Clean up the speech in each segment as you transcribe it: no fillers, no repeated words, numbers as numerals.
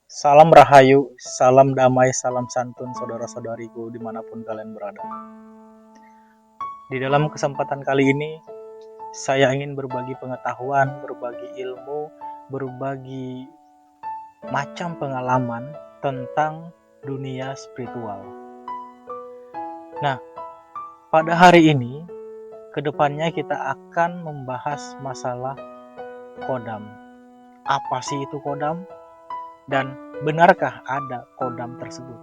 Salam rahayu, salam damai, salam santun saudara-saudariku dimanapun kalian berada. Di dalam kesempatan kali ini, saya ingin berbagi pengetahuan, berbagi ilmu, berbagi macam pengalaman tentang dunia spiritual. Nah, pada hari ini, kedepannya kita akan membahas masalah kodam. Apa sih itu kodam? Dan benarkah ada kodam tersebut?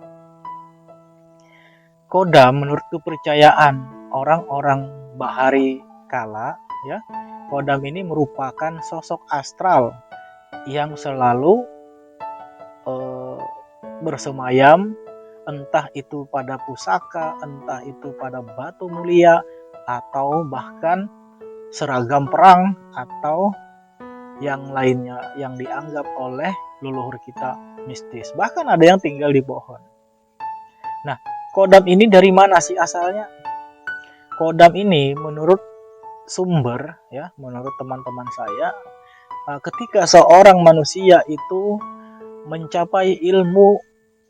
Kodam menurut kepercayaan orang-orang bahari kala, ya, kodam ini merupakan sosok astral yang selalu bersemayam, entah itu pada pusaka, entah itu pada batu mulia, atau bahkan seragam perang, atau yang lainnya yang dianggap oleh leluhur kita mistis. Bahkan ada yang tinggal di pohon. Nah, kodam ini dari mana sih asalnya? Kodam ini menurut sumber, ya, menurut teman-teman saya, ketika seorang manusia itu mencapai ilmu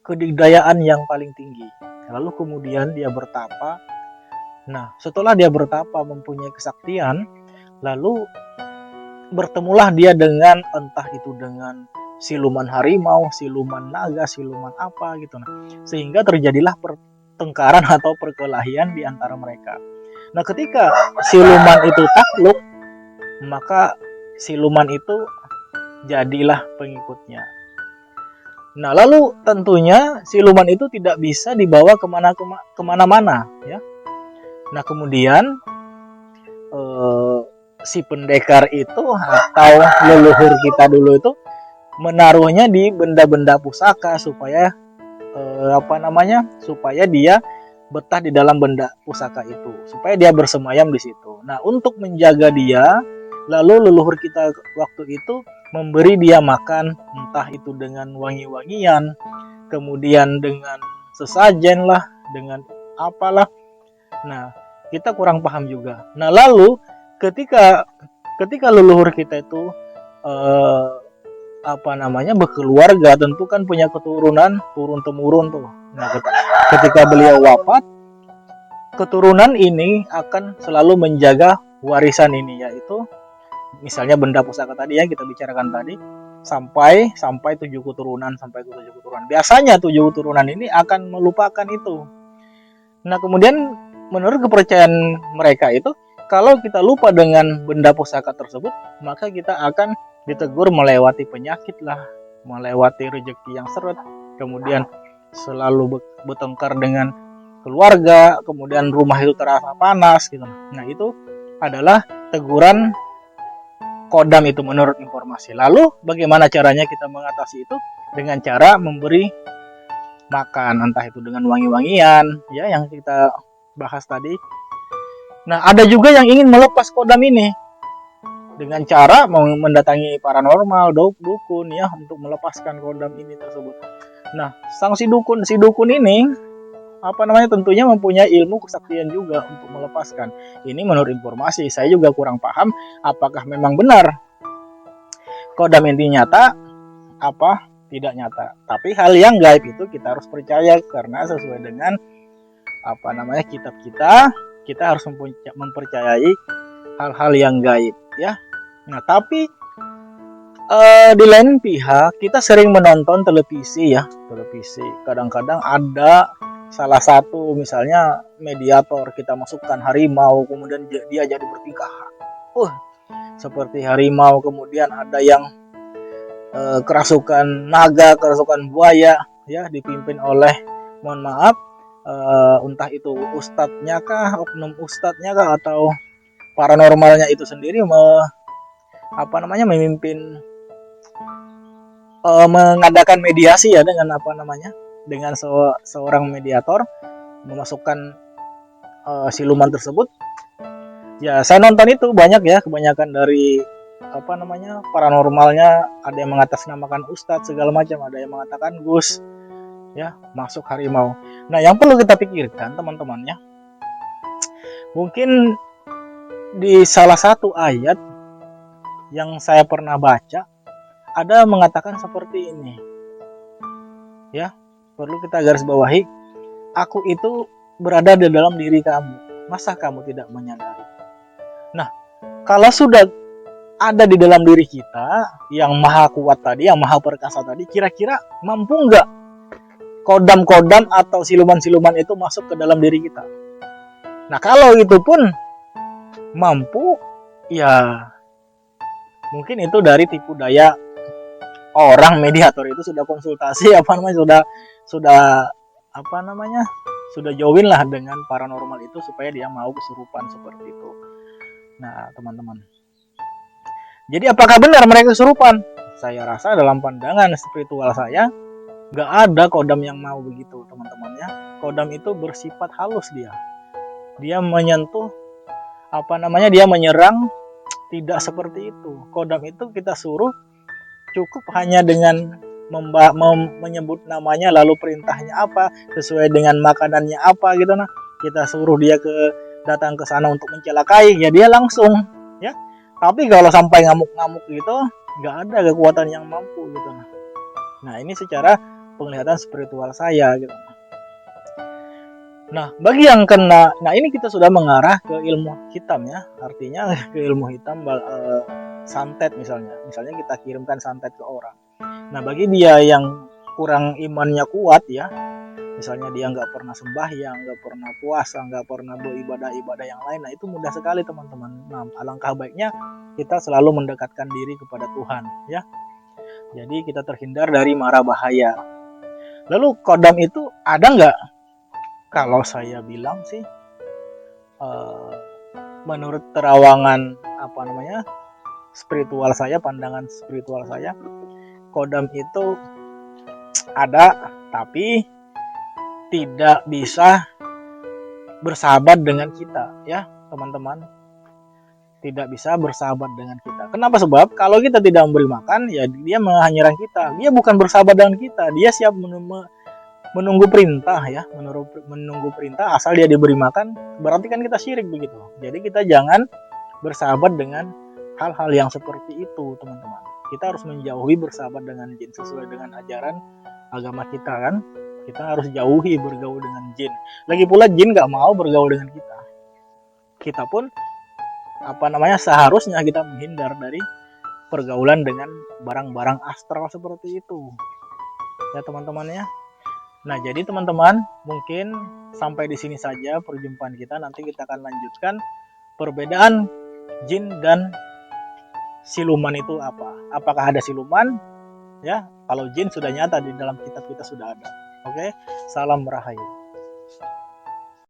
kedikdayaan yang paling tinggi, lalu kemudian dia bertapa. Nah, setelah dia bertapa mempunyai kesaktian, lalu bertemulah dia dengan entah itu dengan siluman harimau, siluman naga, siluman apa gitu. Nah, sehingga terjadilah pertengkaran atau perkelahian di antara mereka. Nah, ketika siluman itu takluk, maka siluman itu jadilah pengikutnya. Nah, lalu tentunya siluman itu tidak bisa dibawa kemana-mana, ya. Nah, kemudian si pendekar itu atau leluhur kita dulu itu menaruhnya di benda-benda pusaka supaya supaya dia betah di dalam benda pusaka itu, supaya dia bersemayam di situ. Nah, untuk menjaga dia, lalu leluhur kita waktu itu memberi dia makan, entah itu dengan wangi-wangian, kemudian dengan sesajen lah, dengan apalah. Nah, kita kurang paham juga. Nah, lalu ketika leluhur kita itu berkeluarga, tentu kan punya keturunan turun temurun tuh. Nah, ketika beliau wafat, keturunan ini akan selalu menjaga warisan ini, yaitu misalnya benda pusaka tadi yang kita bicarakan tadi, sampai 7 keturunan. Biasanya 7 keturunan ini akan melupakan itu. Nah, kemudian menurut kepercayaan mereka itu, kalau kita lupa dengan benda pusaka tersebut, maka kita akan ditegur melewati penyakit lah, melewati rezeki yang seret, kemudian selalu bertengkar dengan keluarga, kemudian rumah itu terasa panas gitu. Nah, itu adalah teguran kodam itu menurut informasi. Lalu bagaimana caranya kita mengatasi itu? Dengan cara memberi makan, entah itu dengan wangi-wangian, ya, yang kita bahas tadi. Nah, ada juga yang ingin melepas kodam ini dengan cara mendatangi paranormal, dukun, ya, untuk melepaskan kodam ini tersebut. Nah, si dukun ini tentunya mempunyai ilmu kesaktian juga untuk melepaskan. Ini menurut informasi, saya juga kurang paham apakah memang benar kodam ini nyata apa tidak nyata. Tapi hal yang gaib itu kita harus percaya, karena sesuai dengan kitab kita harus mempercayai hal-hal yang gaib, ya. Nah, tapi di lain pihak kita sering menonton televisi. Kadang-kadang ada salah satu misalnya mediator, kita masukkan harimau, kemudian dia jadi bertingkah seperti harimau, kemudian ada yang kerasukan naga, kerasukan buaya, ya, dipimpin oleh, mohon maaf, entah itu ustadznya kah, oknum ustadznya kah, atau paranormalnya itu sendiri memimpin mengadakan mediasi, ya, dengan dengan seorang mediator memasukkan siluman tersebut. Ya, saya nonton itu banyak, ya, kebanyakan dari paranormalnya ada yang mengatasnamakan ustadz segala macam, ada yang mengatakan Gus, ya, masuk harimau. Nah, yang perlu kita pikirkan teman-temannya, mungkin di salah satu ayat yang saya pernah baca ada mengatakan seperti ini. Ya, perlu kita garis bawahi, aku itu berada di dalam diri kamu. Masa kamu tidak menyadari? Nah, kalau sudah ada di dalam diri kita yang maha kuat tadi, yang maha perkasa tadi, kira-kira mampu nggak kodam-kodam atau siluman-siluman itu masuk ke dalam diri kita? Nah, kalau itu pun mampu, ya mungkin itu dari tipu daya orang mediator itu sudah konsultasi sudah apa namanya sudah join lah dengan paranormal itu supaya dia mau kesurupan seperti itu. Nah, teman-teman, jadi apakah benar mereka kesurupan? Saya rasa dalam pandangan spiritual saya nggak ada kodam yang mau begitu, teman-teman ya. Kodam itu bersifat halus, dia menyentuh dia menyerang, tidak seperti itu. Kodam itu kita suruh cukup hanya dengan menyebut namanya, lalu perintahnya apa, sesuai dengan makanannya apa gitu. Nah, kita suruh dia datang ke sana untuk mencelakai, ya dia langsung ya. Tapi kalau sampai ngamuk-ngamuk gitu, nggak ada kekuatan yang mampu gitu. Nah, ini secara penglihatan spiritual saya gitu. Nah, bagi yang kena, nah ini kita sudah mengarah ke ilmu hitam ya, artinya ke ilmu hitam, santet misalnya kita kirimkan santet ke orang. Nah, bagi dia yang kurang imannya kuat ya, misalnya dia nggak pernah sembahyang, nggak pernah puasa, nggak pernah beribadah-ibadah yang lain, nah itu mudah sekali teman-teman. Nah, alangkah baiknya kita selalu mendekatkan diri kepada Tuhan ya. Jadi kita terhindar dari mara bahaya. Lalu kodam itu ada nggak? Kalau saya bilang sih, menurut terawangan spiritual saya, pandangan spiritual saya, kodam itu ada, tapi tidak bisa bersahabat dengan kita ya, teman-teman. Tidak bisa bersahabat dengan kita. Kenapa? Sebab kalau kita tidak memberi makan, ya dia menyerang kita. Dia bukan bersahabat dengan kita, dia siap menunggu perintah ya, menunggu perintah. Asal dia diberi makan, berarti kan kita syirik begitu. Jadi kita jangan bersahabat dengan hal-hal yang seperti itu, teman-teman. Kita harus menjauhi bersahabat dengan jin sesuai dengan ajaran agama kita kan. Kita harus jauhi bergaul dengan jin. Lagi pula jin gak mau bergaul dengan kita. Kita pun seharusnya kita menghindar dari pergaulan dengan barang-barang astral seperti itu. Ya, teman-teman ya. Nah, jadi teman-teman, mungkin sampai di sini saja perjumpaan kita. Nanti kita akan lanjutkan perbedaan jin dan siluman itu apa. Apakah ada siluman? Ya, kalau jin sudah nyata di dalam kitab kita sudah ada. Oke, salam rahayu.